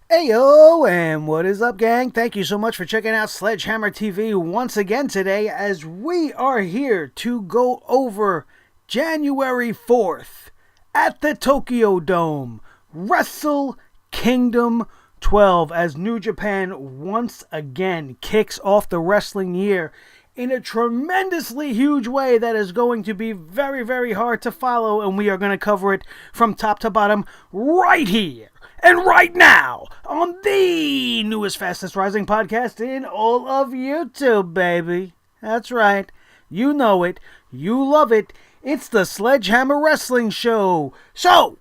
Heyo, and what is up, gang? Thank you so much for checking out Sledgehammer TV once again today as we are here to go over January 4th at the Tokyo Dome, Wrestle Kingdom 12 as New Japan once again kicks off the wrestling year in a tremendously huge way that is going to be very, very hard to follow, and we are going to cover it from top to bottom right here. And right now, on the newest, fastest rising podcast in all of YouTube, baby. That's right. You know it. You love it. It's the Sledgehammer Wrestling Show. So,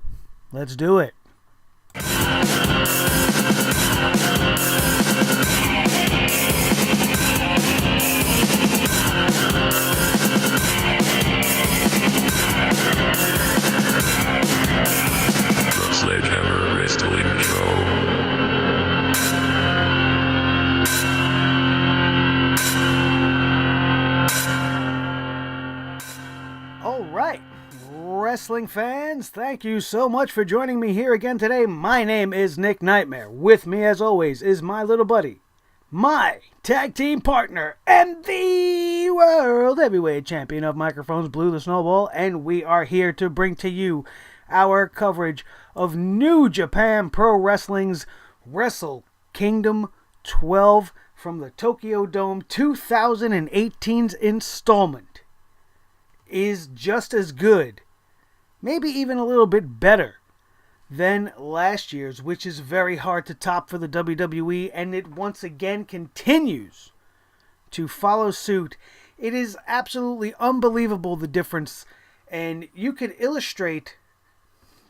let's do it. Sledgehammer Wrestling Show. All right, wrestling fans, thank you so much for joining me here again today. My name is Nick Nightmare. With me, as always, is my little buddy, my tag team partner, and the World Heavyweight Champion of Microphones, Blue the Snowball, and we are here to bring to you our coverage of New Japan Pro Wrestling's Wrestle Kingdom 12 from the Tokyo Dome 2018's installment is just as good, maybe even a little bit better than last year's, which is very hard to top for the WWE, and it once again continues to follow suit. It is absolutely unbelievable, the difference, and you could illustrate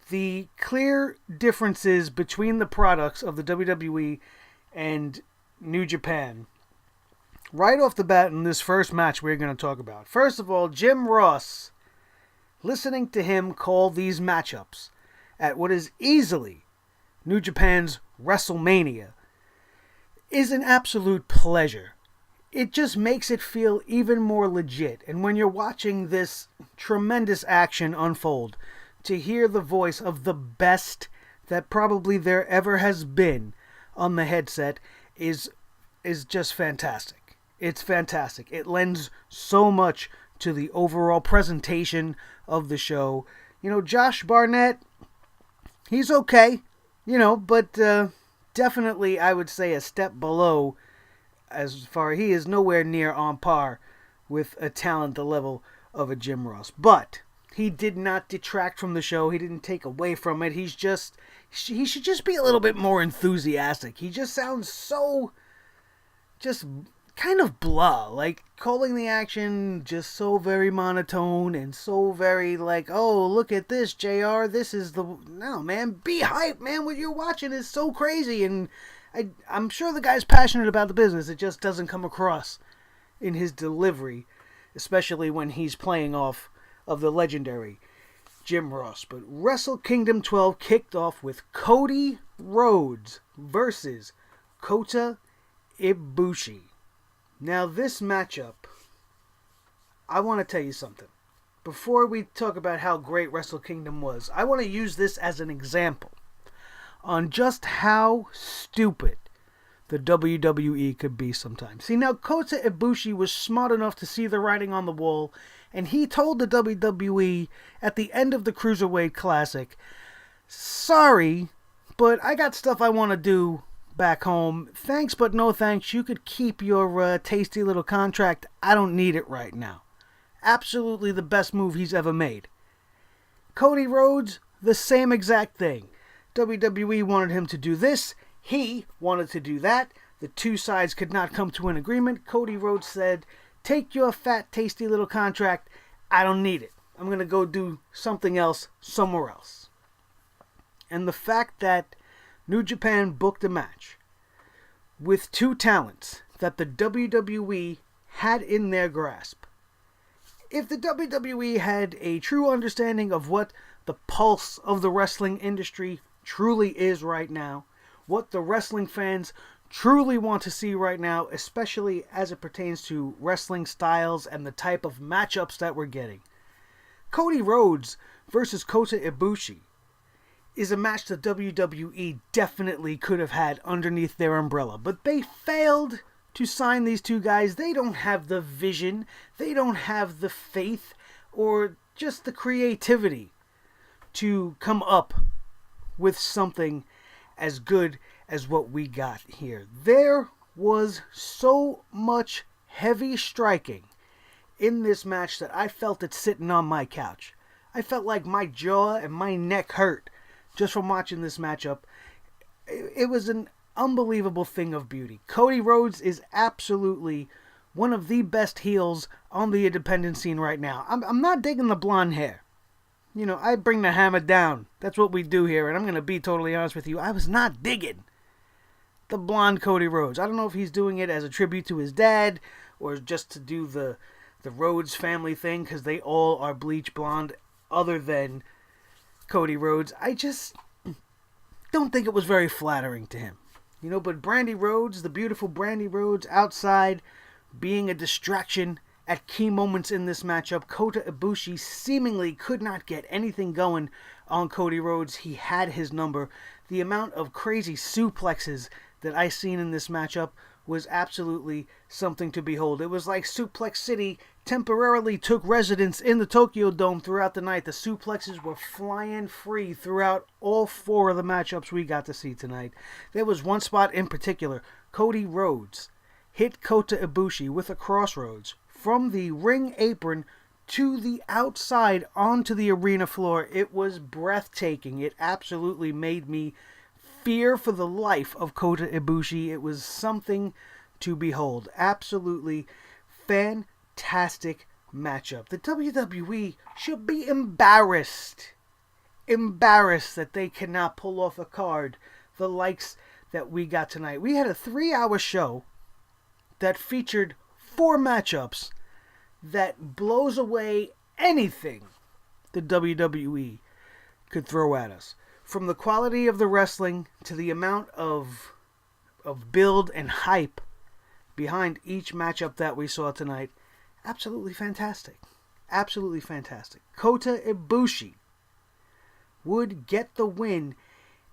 the clear differences between the products of the WWE and New Japan right off the bat in this first match we're going to talk about. First of all, Jim Ross, listening to him call these matchups at what is easily New Japan's WrestleMania is an absolute pleasure. It just makes it feel even more legit. And when you're watching this tremendous action unfold, to hear the voice of the best that probably there ever has been on the headset is just fantastic. It's fantastic. It lends so much to the overall presentation of the show. You know, Josh Barnett, he's okay, but definitely I would say a step below as far he is nowhere near on par with a talent the level of a Jim Ross. But he did not detract from the show. He didn't take away from it. He should just be a little bit more enthusiastic. He just sounds so, just kind of blah. Like, calling the action just so very monotone and so very like, oh, look at this, JR. This is the... No, man, be hype, man. What you're watching is so crazy. And I'm sure the guy's passionate about the business. It just doesn't come across in his delivery, especially when he's playing off of the legendary Jim Ross. But Wrestle Kingdom 12 kicked off with Cody Rhodes versus Kota Ibushi. Now this matchup, I want to tell you something. Before we talk about how great Wrestle Kingdom was, I want to use this as an example on just how stupid the WWE could be sometimes. See, now Kota Ibushi was smart enough to see the writing on the wall, and he told the WWE at the end of the Cruiserweight Classic, sorry, but I got stuff I want to do back home. Thanks, but no thanks. You could keep your tasty little contract. I don't need it right now. Absolutely the best move he's ever made. Cody Rhodes, the same exact thing. WWE wanted him to do this. He wanted to do that. The two sides could not come to an agreement. Cody Rhodes said, take your fat, tasty little contract. I don't need it. I'm going to go do something else somewhere else. And the fact that New Japan booked a match with two talents that the WWE had in their grasp. If the WWE had a true understanding of what the pulse of the wrestling industry truly is right now, what the wrestling fans truly want to see right now, especially as it pertains to wrestling styles and the type of matchups that we're getting. Cody Rhodes versus Kota Ibushi is a match that WWE definitely could have had underneath their umbrella. But they failed to sign these two guys. They don't have the vision, they don't have the faith, or just the creativity to come up with something as good as what we got here. There was so much heavy striking in this match that I felt it sitting on my couch. I felt like my jaw and my neck hurt just from watching this matchup. It was an unbelievable thing of beauty. Cody Rhodes is absolutely one of the best heels on the independent scene right now. I'm not digging the blonde hair. You know, I bring the hammer down. That's what we do here, and I'm going to be totally honest with you. I was not digging the blonde Cody Rhodes. I don't know if he's doing it as a tribute to his dad or just to do the Rhodes family thing, because they all are bleach blonde other than Cody Rhodes. I just don't think it was very flattering to him. You know, but Brandy Rhodes, the beautiful Brandy Rhodes, outside being a distraction at key moments in this matchup. Kota Ibushi seemingly could not get anything going on Cody Rhodes. He had his number. The amount of crazy suplexes that I seen in this matchup was absolutely something to behold. It was like Suplex City temporarily took residence in the Tokyo Dome throughout the night. The suplexes were flying free throughout all four of the matchups we got to see tonight. There was one spot in particular. Cody Rhodes hit Kota Ibushi with a crossroads from the ring apron to the outside onto the arena floor. It was breathtaking. It absolutely made me fear for the life of Kota Ibushi. It was something to behold. Absolutely fantastic matchup. The WWE should be embarrassed. Embarrassed that they cannot pull off a card the likes that we got tonight. We had a 3-hour show that featured 4 matchups that blows away anything the WWE could throw at us. From the quality of the wrestling to the amount of build and hype behind each matchup that we saw tonight, absolutely fantastic. Absolutely fantastic. Kota Ibushi would get the win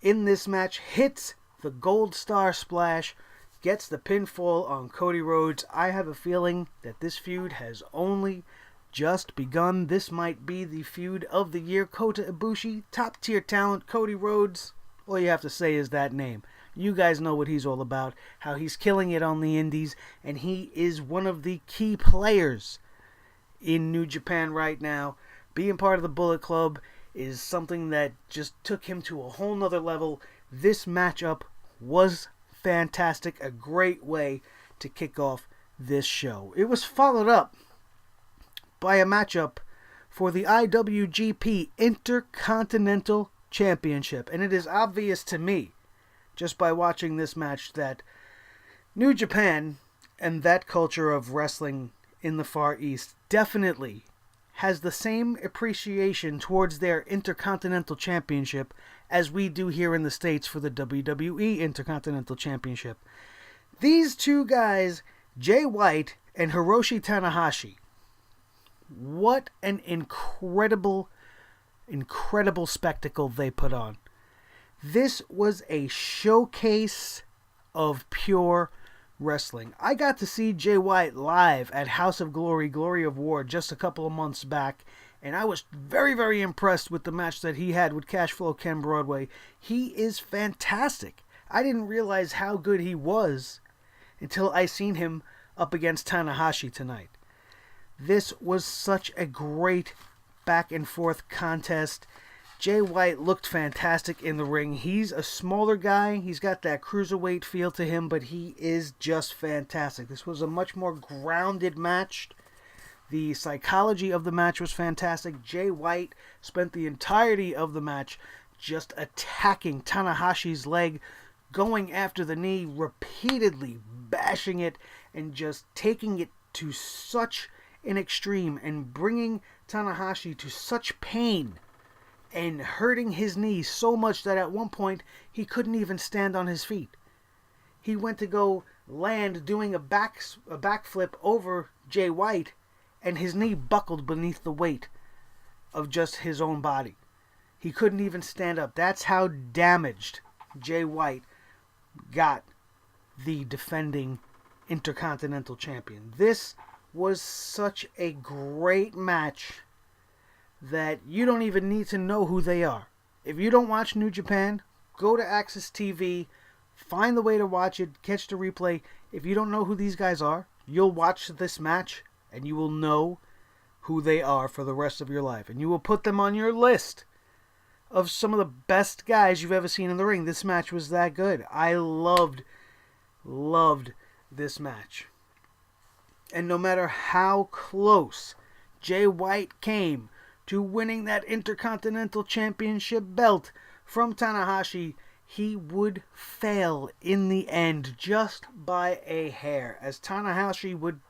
in this match, hits the Gold Star Splash, gets the pinfall on Cody Rhodes. I have a feeling that this feud has only just begun. This might be the feud of the year. Kota Ibushi, top tier talent. Cody Rhodes, all you have to say is that name. You guys know what he's all about, how he's killing it on the indies, and he is one of the key players in New Japan right now. Being part of the Bullet Club is something that just took him to a whole nother level. This matchup was fantastic, a great way to kick off this show. It was followed up by a matchup for the IWGP Intercontinental Championship. And it is obvious to me, just by watching this match, that New Japan and that culture of wrestling in the Far East definitely has the same appreciation towards their Intercontinental Championship as we do here in the States for the WWE Intercontinental Championship. These two guys, Jay White and Hiroshi Tanahashi, what an incredible spectacle they put on. This was a showcase of pure wrestling. I got to see Jay White live at House of Glory, Glory of War, just a couple of months back, and I was very, very impressed with the match that he had with Cashflow Ken Broadway. He is fantastic. I didn't realize how good he was until I seen him up against Tanahashi tonight. This was such a great back and forth contest. Jay White looked fantastic in the ring. He's a smaller guy. He's got that cruiserweight feel to him, but he is just fantastic. This was a much more grounded match. The psychology of the match was fantastic. Jay White spent the entirety of the match just attacking Tanahashi's leg, going after the knee, repeatedly bashing it, and just taking it to such an extreme and bringing Tanahashi to such pain and hurting his knee so much that at one point he couldn't even stand on his feet. He went to go land doing a backflip over Jay White, and his knee buckled beneath the weight of just his own body. He couldn't even stand up. That's how damaged Jay White got the defending Intercontinental Champion. This was such a great match that you don't even need to know who they are. If you don't watch New Japan, go to Access TV, find the way to watch it, catch the replay. If you don't know who these guys are, you'll watch this match and you will know who they are for the rest of your life. And you will put them on your list of some of the best guys you've ever seen in the ring. This match was that good. I loved this match. And no matter how close Jay White came to winning that Intercontinental Championship belt from Tanahashi, he would fail in the end just by a hair, as Tanahashi would,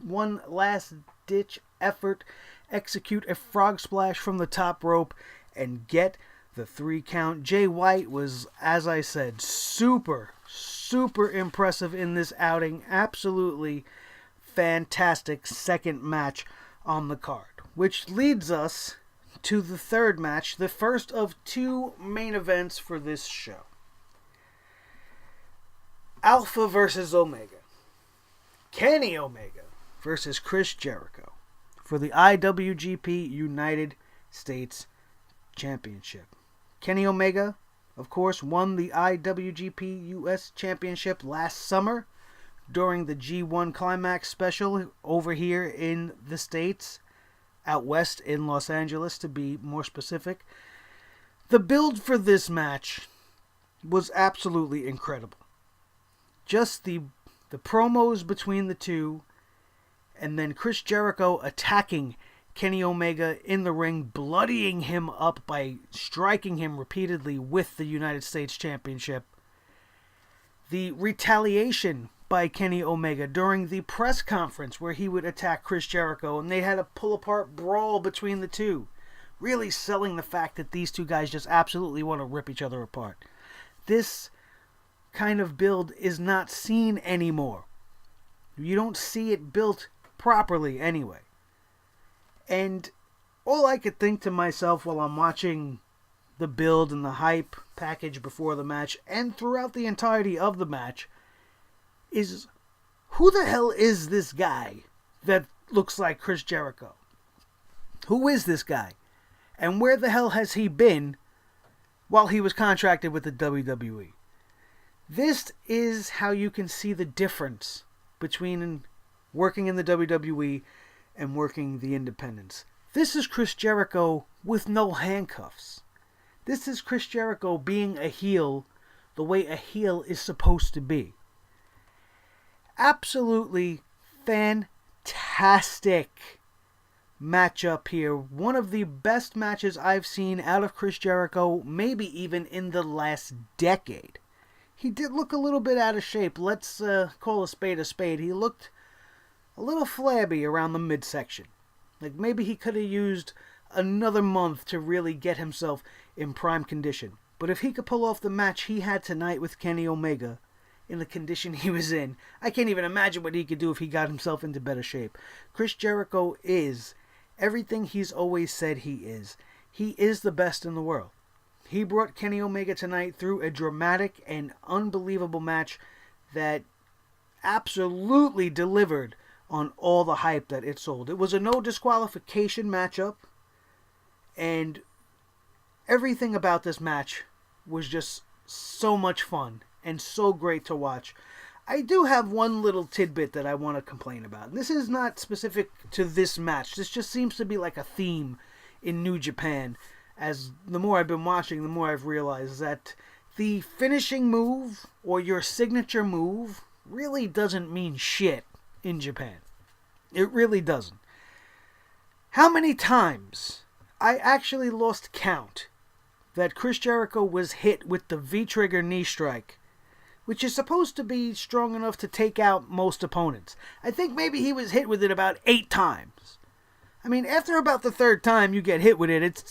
one last ditch effort, execute a frog splash from the top rope and get the 3 count. Jay White was, as I said, super impressive in this outing. Absolutely fantastic second match on the card, which leads us to the third match, the first of 2 main events for this show. Alpha versus Omega. Kenny Omega versus Chris Jericho for the IWGP United States Championship. Kenny Omega, of course, won the IWGP US Championship last summer during the G1 Climax special over here in the States, out west in Los Angeles to be more specific. The build for this match was absolutely incredible. Just the promos between the two, and then Chris Jericho attacking Kenny Omega in the ring, bloodying him up by striking him repeatedly with the United States Championship. The retaliation by Kenny Omega during the press conference where he would attack Chris Jericho, and they had a pull-apart brawl between the two, really selling the fact that these two guys just absolutely want to rip each other apart. This kind of build is not seen anymore. You don't see it built properly anyway. And all I could think to myself while I'm watching the build and the hype package before the match and throughout the entirety of the match is, who the hell is this guy that looks like Chris Jericho? Who is this guy? And where the hell has he been while he was contracted with the WWE? This is how you can see the difference between working in the WWE and working the independents. This is Chris Jericho with no handcuffs. This is Chris Jericho being a heel the way a heel is supposed to be. Absolutely fantastic matchup here. One of the best matches I've seen out of Chris Jericho, maybe even in the last decade. He did look a little bit out of shape. Let's call a spade a spade. He looked a little flabby around the midsection. Like maybe he could have used another month to really get himself in prime condition. But if he could pull off the match he had tonight with Kenny Omega in the condition he was in, I can't even imagine what he could do if he got himself into better shape. Chris Jericho is everything he's always said he is. He is the best in the world. He brought Kenny Omega tonight through a dramatic and unbelievable match that absolutely delivered on all the hype that it sold. It was a no disqualification matchup, and everything about this match was just so much fun and so great to watch. I do have one little tidbit that I want to complain about. This is not specific to this match. This just seems to be like a theme in New Japan. As the more I've been watching, the more I've realized that the finishing move or your signature move really doesn't mean shit in Japan. It really doesn't. How many times I actually lost count that Chris Jericho was hit with the V-trigger knee strike, which is supposed to be strong enough to take out most opponents. I think maybe he was hit with it about 8 times. I mean, after about the 3rd time you get hit with it,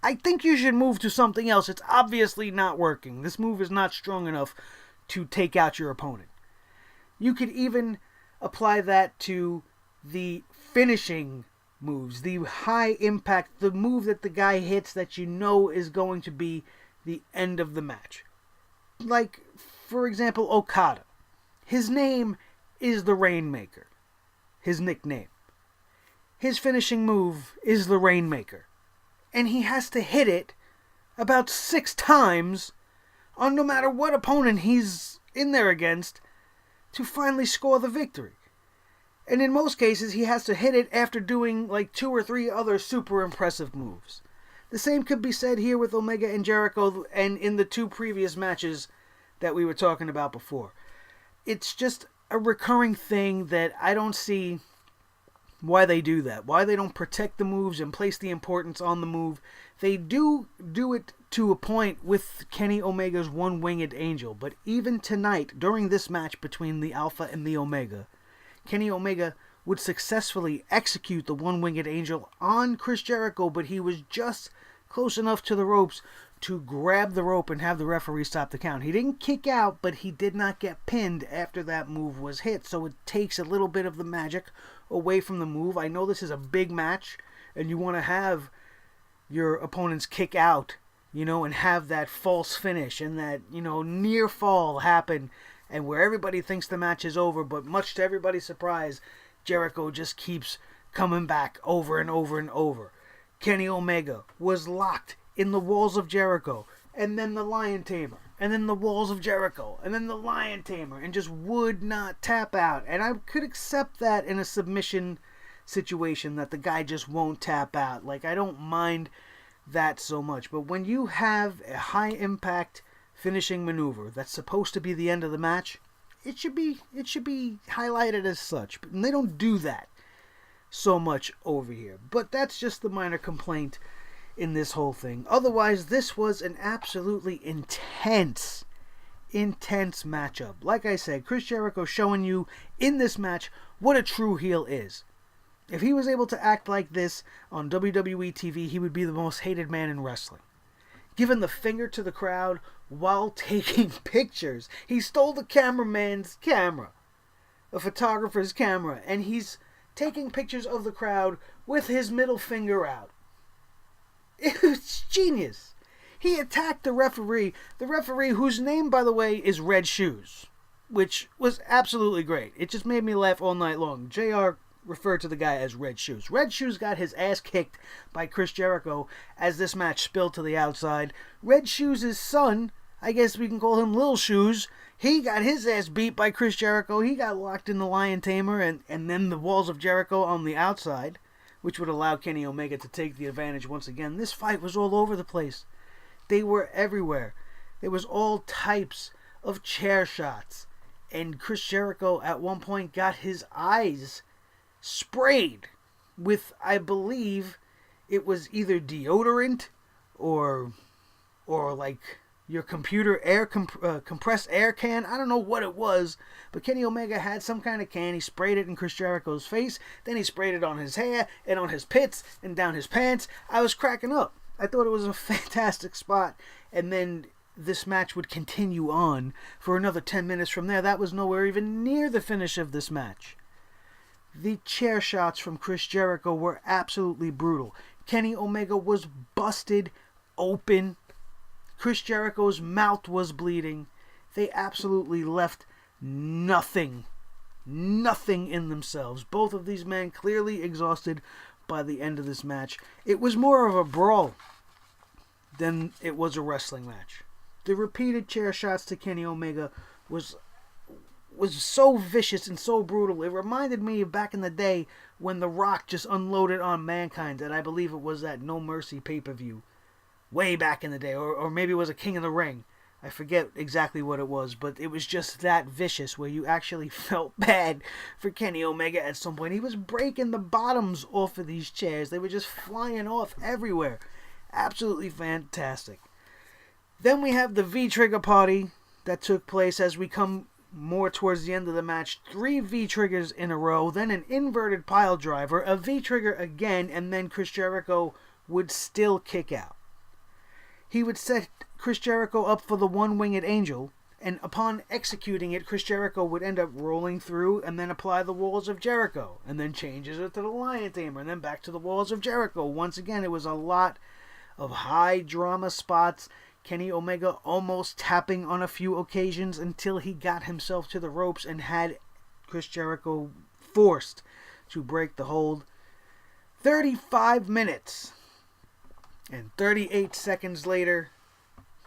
I think you should move to something else. It's obviously not working. This move is not strong enough to take out your opponent. You could even apply that to the finishing moves, the high impact, the move that the guy hits that you know is going to be the end of the match. Like, for example, Okada. His name is the Rainmaker. His nickname. His finishing move is the Rainmaker. And he has to hit it about 6 times on no matter what opponent he's in there against to finally score the victory. And in most cases, he has to hit it after doing like 2 or 3 other super impressive moves. The same could be said here with Omega and Jericho and in the 2 previous matches that we were talking about before. It's just a recurring thing that I don't see why they do that. Why they don't protect the moves and place the importance on the move. They do it to a point with Kenny Omega's One-Winged Angel. But even tonight, during this match between the Alpha and the Omega, Kenny Omega would successfully execute the One-Winged Angel on Chris Jericho, but he was just close enough to the ropes to grab the rope and have the referee stop the count. He didn't kick out, but he did not get pinned after that move was hit, so it takes a little bit of the magic away from the move. I know this is a big match, and you want to have your opponents kick out, and have that false finish and that, near fall happen, and where everybody thinks the match is over, but much to everybody's surprise, Jericho just keeps coming back over and over and over. Kenny Omega was locked in the walls of Jericho, and then the Lion Tamer, and then the walls of Jericho, and then the Lion Tamer, and just would not tap out. And I could accept that in a submission situation, that the guy just won't tap out. Like, I don't mind that so much. But when you have a high-impact finishing maneuver that's supposed to be the end of the match, it should be highlighted as such. But they don't do that so much over here. But that's just the minor complaint in this whole thing. Otherwise, this was an absolutely intense matchup. Like I said, Chris Jericho showing you in this match what a true heel is. If he was able to act like this on WWE TV, he would be the most hated man in wrestling. Giving the finger to the crowd while taking pictures. He stole the cameraman's camera, a photographer's camera, and he's taking pictures of the crowd with his middle finger out. It's genius. He attacked the referee whose name, by the way, is Red Shoes, which was absolutely great. It just made me laugh all night long. JR referred to the guy as Red Shoes. Red Shoes got his ass kicked by Chris Jericho as this match spilled to the outside. Red Shoes' son, I guess we can call him Lil Shoes, he got his ass beat by Chris Jericho. He got locked in the Lion Tamer and then the walls of Jericho on the outside, which would allow Kenny Omega to take the advantage once again. This fight was all over the place. They were everywhere. There was all types of chair shots. And Chris Jericho at one point got his eyes sprayed with, I believe, it was either deodorant or like your computer air compressed air can. I don't know what it was, but Kenny Omega had some kind of can. He sprayed it in Chris Jericho's face. Then he sprayed it on his hair and on his pits and down his pants. I was cracking up. I thought it was a fantastic spot. And then this match would continue on for another 10 minutes from there. That was nowhere even near the finish of this match. The chair shots from Chris Jericho were absolutely brutal. Kenny Omega was busted open. Chris Jericho's mouth was bleeding. They absolutely left nothing in themselves. Both of these men clearly exhausted by the end of this match. It was more of a brawl than it was a wrestling match. The repeated chair shots to Kenny Omega was so vicious and so brutal. It reminded me of back in the day when The Rock just unloaded on Mankind, and I believe it was that No Mercy pay-per-view way back in the day, or maybe it was a King of the Ring. I forget exactly what it was, but it was just that vicious where you actually felt bad for Kenny Omega at some point. He was breaking the bottoms off of these chairs. They were just flying off everywhere. Absolutely fantastic. Then we have the V-Trigger party that took place as we come more towards the end of the match. 3 V-Triggers in a row, then an inverted pile driver, a V-Trigger again, and then Chris Jericho would still kick out. He would set Chris Jericho up for the One-Winged Angel, And upon executing it, Chris Jericho would end up rolling through and then apply the walls of Jericho. And then changes it to the Lion Tamer and then back to the walls of Jericho. Once again, it was a lot of high drama spots. Kenny Omega almost tapping on a few occasions until he got himself to the ropes and had Chris Jericho forced to break the hold. 35 minutes and 38 seconds later,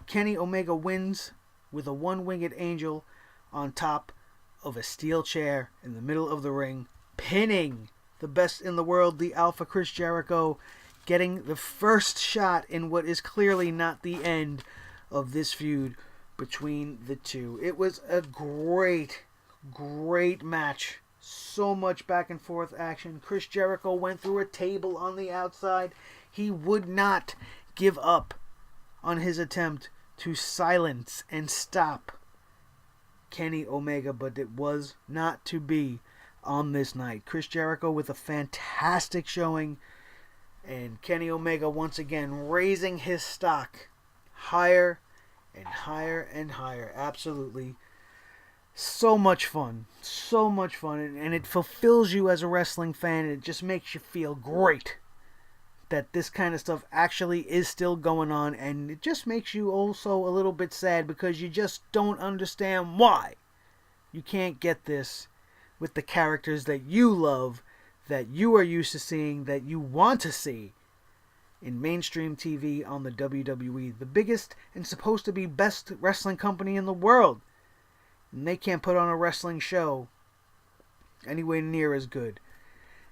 Kenny Omega wins with a one-winged angel on top of a steel chair in the middle of the ring, pinning the best in the world, the Alpha Chris Jericho, getting the first shot in what is clearly not the end of this feud between the two. It was a great match. So much back and forth action. Chris Jericho went through a table on the outside. He would not give up on his attempt to silence and stop Kenny Omega, but it was not to be on this night. Chris Jericho with a fantastic showing, and Kenny Omega once again raising his stock higher and higher and higher. Absolutely. So much fun. So much fun. And it fulfills you as a wrestling fan. And it just makes you feel great that this kind of stuff actually is still going on. And it just makes you also a little bit sad because you just don't understand why you can't get this with the characters that you love, that you are used to seeing, that you want to see in mainstream TV on the WWE. The biggest and supposed to be best wrestling company in the world. And they can't put on a wrestling show anywhere near as good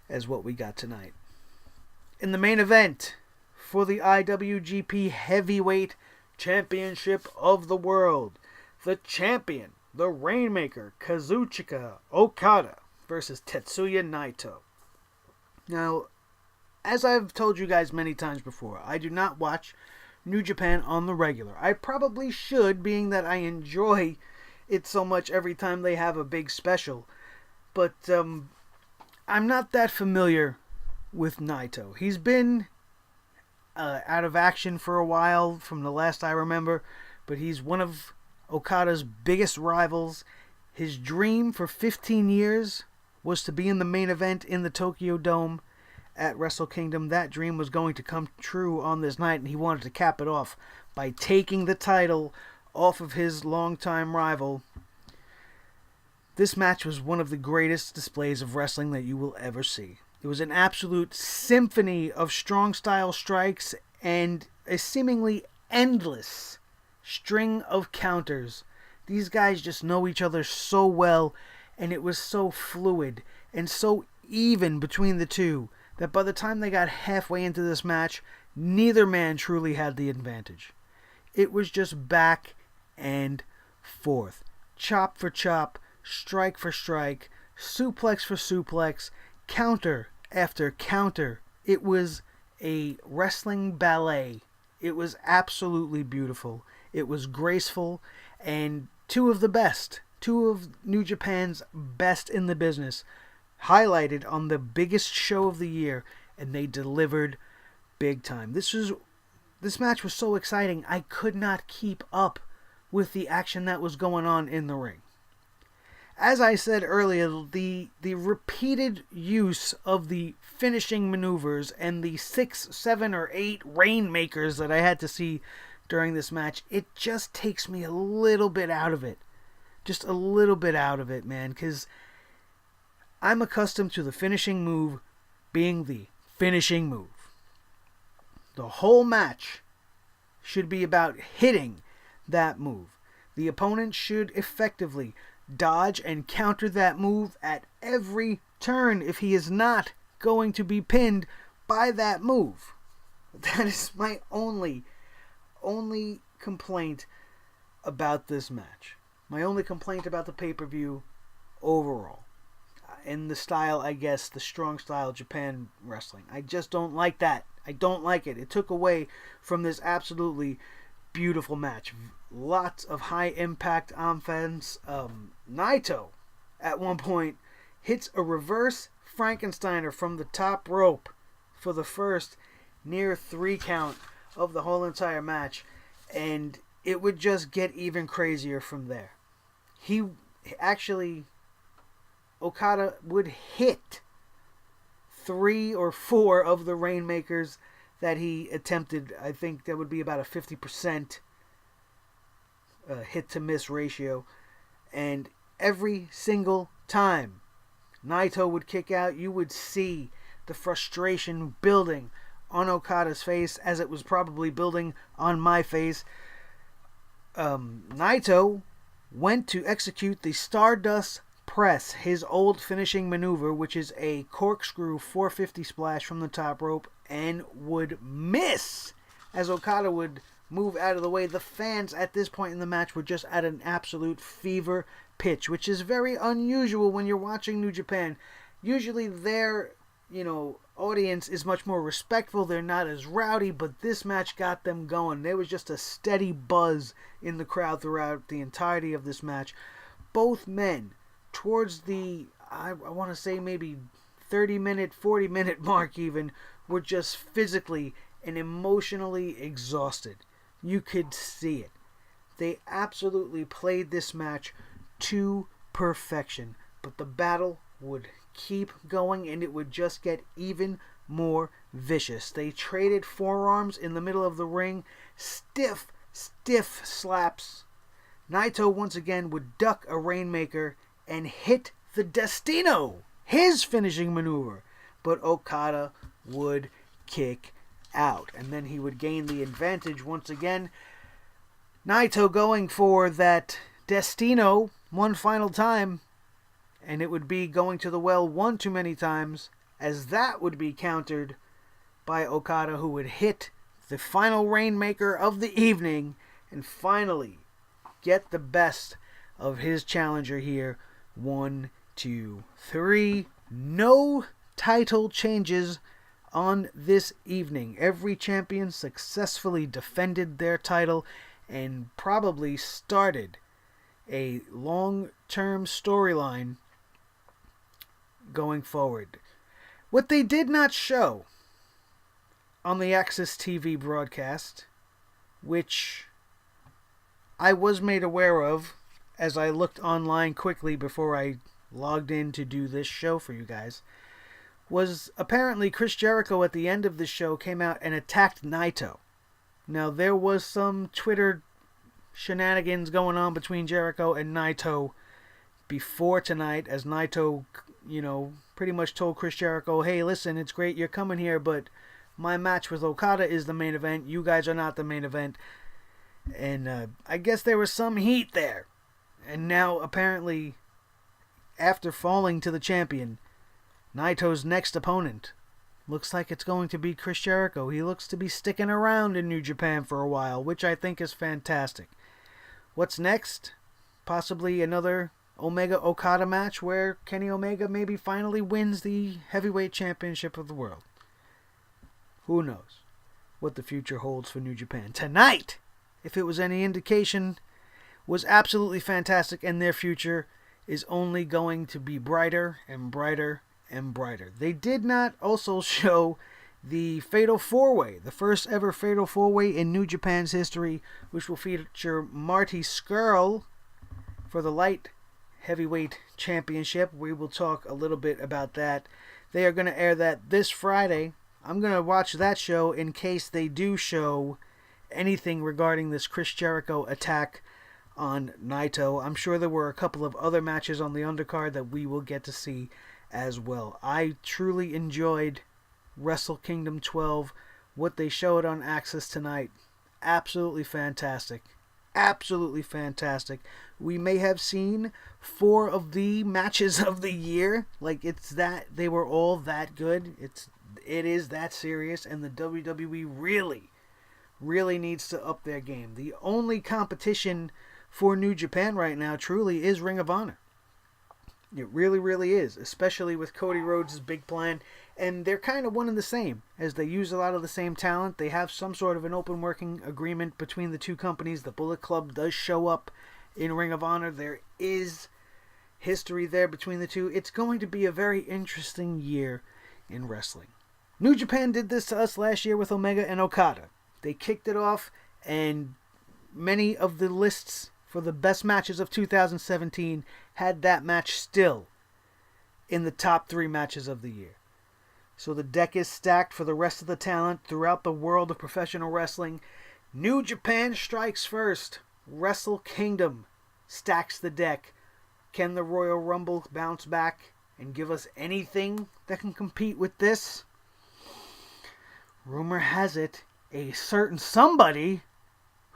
as what we got tonight. In the main event for the IWGP Heavyweight Championship of the World, the champion, the Rainmaker, Kazuchika Okada versus Tetsuya Naito. Now, as I've told you guys many times before, I do not watch New Japan on the regular. I probably should, being that I enjoy it so much every time they have a big special. But I'm not that familiar with Naito. He's been out of action for a while from the last I remember, but he's one of Okada's biggest rivals. His dream for 15 years was to be in the main event in the Tokyo Dome at Wrestle Kingdom. That dream was going to come true on this night, and he wanted to cap it off by taking the title off of his longtime rival. This match was one of the greatest displays of wrestling that you will ever see. It was an absolute symphony of strong style strikes and a seemingly endless string of counters. These guys just know each other so well, and it was so fluid and so even between the two that by the time they got halfway into this match, neither man truly had the advantage. It was just back and forth. Chop for chop, strike for strike, suplex for suplex, counter after counter. It was a wrestling ballet. It was absolutely beautiful. It was graceful, and two of New Japan's best in the business, highlighted on the biggest show of the year, and they delivered big time. This match was so exciting, I could not keep up with the action that was going on in the ring. As I said earlier, the repeated use of the finishing maneuvers and the 6, 7, or 8 rainmakers that I had to see during this match, it just takes me a little bit out of it. Just a little bit out of it, man, because I'm accustomed to the finishing move being the finishing move. The whole match should be about hitting that move. The opponent should effectively dodge and counter that move at every turn if he is not going to be pinned by that move. That is my only complaint about this match. My only complaint about the pay-per-view overall. In the style, I guess, the strong style Japan wrestling. I just don't like that. I don't like it. It took away from this absolutely beautiful match. Lots of high impact offense. Naito, at one point, hits a reverse Frankensteiner from the top rope for the first near 3 count of the whole entire match. And it would just get even crazier from there. he actually, Okada would hit 3 or 4 of the Rainmakers that he attempted. I think that would be about a 50% hit to miss ratio. And every single time Naito would kick out, you would see the frustration building on Okada's face, as it was probably building on my face. Naito went to execute the Stardust Press, his old finishing maneuver, which is a corkscrew 450 splash from the top rope, and would miss as Okada would move out of the way. The fans at this point in the match were just at an absolute fever pitch, which is very unusual when you're watching New Japan. Usually their, audience is much more respectful. They're not as rowdy, but this match got them going. There was just a steady buzz in the crowd throughout the entirety of this match. Both men, towards the, I want to say maybe 30-minute, 40-minute mark even, were just physically and emotionally exhausted. You could see it. They absolutely played this match to perfection, but the battle would keep going and it would just get even more vicious. They traded forearms in the middle of the ring, stiff slaps. Naito once again would duck a Rainmaker and hit the Destino, his finishing maneuver, but Okada would kick out, and then he would gain the advantage once again. Naito going for that Destino one final time, and it would be going to the well one too many times, as that would be countered by Okada, who would hit the final Rainmaker of the evening and finally get the best of his challenger here. 1, 2, 3. No title changes on this evening. Every champion successfully defended their title and probably started a long-term storyline going forward. What they did not show on the Access TV broadcast, which I was made aware of as I looked online quickly before I logged in to do this show for you guys, was apparently Chris Jericho at the end of the show came out and attacked Naito. Now, there was some Twitter shenanigans going on between Jericho and Naito before tonight, as Naito, pretty much told Chris Jericho, hey, listen, it's great you're coming here, but my match with Okada is the main event. You guys are not the main event. And I guess there was some heat there. And now, apparently, after falling to the champion, Naito's next opponent looks like it's going to be Chris Jericho. He looks to be sticking around in New Japan for a while, which I think is fantastic. What's next? Possibly another Omega-Okada match where Kenny Omega maybe finally wins the heavyweight championship of the world. Who knows what the future holds for New Japan. Tonight, if it was any indication, was absolutely fantastic, and their future is only going to be brighter and brighter and brighter. They did not also show the Fatal 4-Way, the first ever Fatal 4-Way in New Japan's history, which will feature Marty Scurll for the light heavyweight championship. We will talk a little bit about that. They are going to air that this Friday. I'm going to watch that show in case they do show anything regarding this Chris Jericho attack on Naito. I'm sure there were a couple of other matches on the undercard that we will get to see as well. I truly enjoyed Wrestle Kingdom 12. What they showed on Access tonight, absolutely fantastic. Absolutely fantastic. We may have seen 4 of the matches of the year. They were all that good. It is that serious, and the WWE really needs to up their game. The only competition for New Japan right now truly is Ring of Honor. It really is, especially with Cody Rhodes' big plan. And they're kind of one and the same, as they use a lot of the same talent. They have some sort of an open working agreement between the two companies. The Bullet Club does show up in Ring of Honor. There is history there between the two. It's going to be a very interesting year in wrestling. New Japan did this to us last year with Omega and Okada. They kicked it off, and many of the lists for the best matches of 2017 had that match still in the top 3 matches of the year. So the deck is stacked for the rest of the talent throughout the world of professional wrestling. New Japan strikes first. Wrestle Kingdom stacks the deck. Can the Royal Rumble bounce back and give us anything that can compete with this? Rumor has it, a certain somebody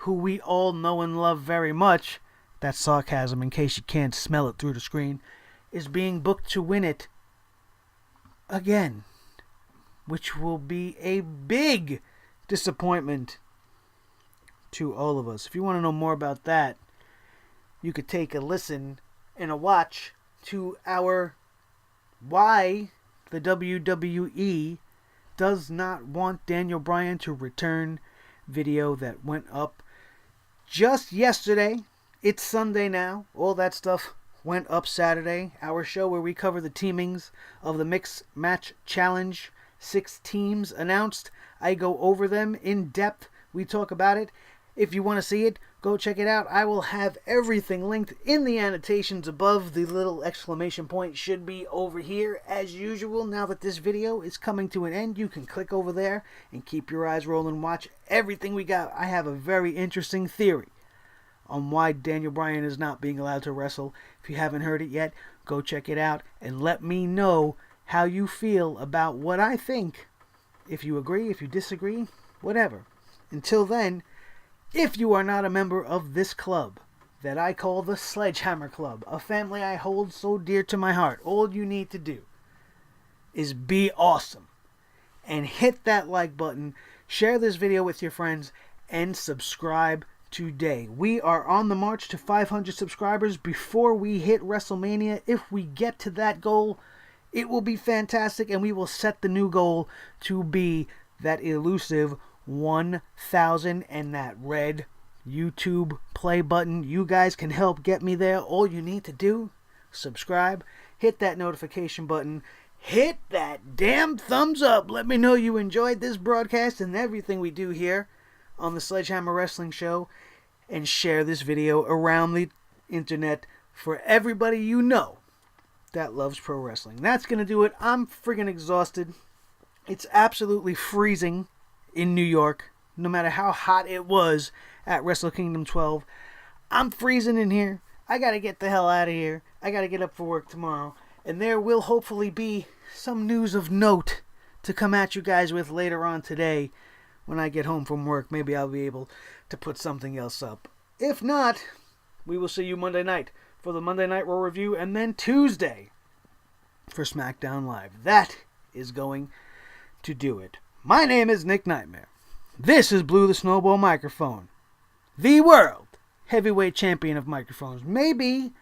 who we all know and love very much, that's sarcasm in case you can't smell it through the screen, is being booked to win it again, which will be a big disappointment to all of us. If you want to know more about that, you could take a listen and a watch to our Why the WWE Does Not Want Daniel Bryan to Return video that went up just yesterday. It's Sunday now. All that stuff went up Saturday. Our show where we cover the teamings of the Mixed Match Challenge. 6 teams announced. I go over them in depth. We talk about it. If you want to see it, go check it out. I will have everything linked in the annotations above. The little exclamation point should be over here as usual. Now that this video is coming to an end, you can click over there and keep your eyes rolling. Watch everything we got. I have a very interesting theory on why Daniel Bryan is not being allowed to wrestle. If you haven't heard it yet, go check it out and let me know how you feel about what I think. If you agree, if you disagree, whatever. Until then, if you are not a member of this club that I call the Sledgehammer Club, a family I hold so dear to my heart, all you need to do is be awesome and hit that like button, share this video with your friends, and subscribe today. We are on the march to 500 subscribers before we hit WrestleMania. If we get to that goal, it will be fantastic, and we will set the new goal to be that elusive 1,000 and that red YouTube play button. You guys can help get me there. All you need to do, subscribe, hit that notification button, hit that damn thumbs up. Let me know you enjoyed this broadcast and everything we do here on the Sledgehammer Wrestling Show, and share this video around the internet for everybody you know that loves pro wrestling. That's going to do it. I'm friggin' exhausted. It's absolutely freezing in New York, no matter how hot it was at Wrestle Kingdom 12. I'm freezing in here. I gotta get the hell out of here. I gotta get up for work tomorrow. And there will hopefully be some news of note to come at you guys with later on today. When I get home from work, maybe I'll be able to put something else up. If not, we will see you Monday night for the Monday Night Raw review, and then Tuesday for SmackDown Live. That is going to do it. My name is Nick Nightmare. This is Blue the Snowball Microphone, the world heavyweight champion of microphones. Maybe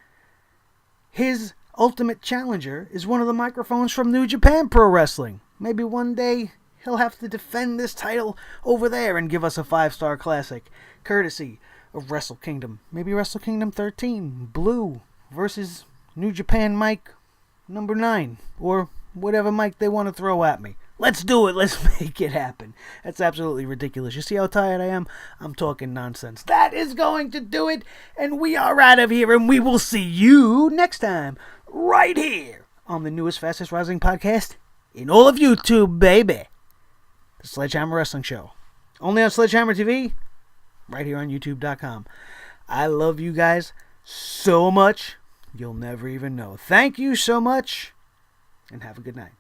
his ultimate challenger is one of the microphones from New Japan Pro Wrestling. Maybe one day he'll have to defend this title over there and give us a 5-star classic, courtesy of Wrestle Kingdom. Maybe Wrestle Kingdom 13, Blue versus New Japan mic number 9, or whatever mic they want to throw at me. Let's do it. Let's make it happen. That's absolutely ridiculous. You see how tired I am? I'm talking nonsense. That is going to do it. And we are out of here. And we will see you next time. Right here on the newest, fastest rising podcast in all of YouTube, baby. The Sledgehammer Wrestling Show. Only on Sledgehammer TV. Right here on YouTube.com. I love you guys so much. You'll never even know. Thank you so much. And have a good night.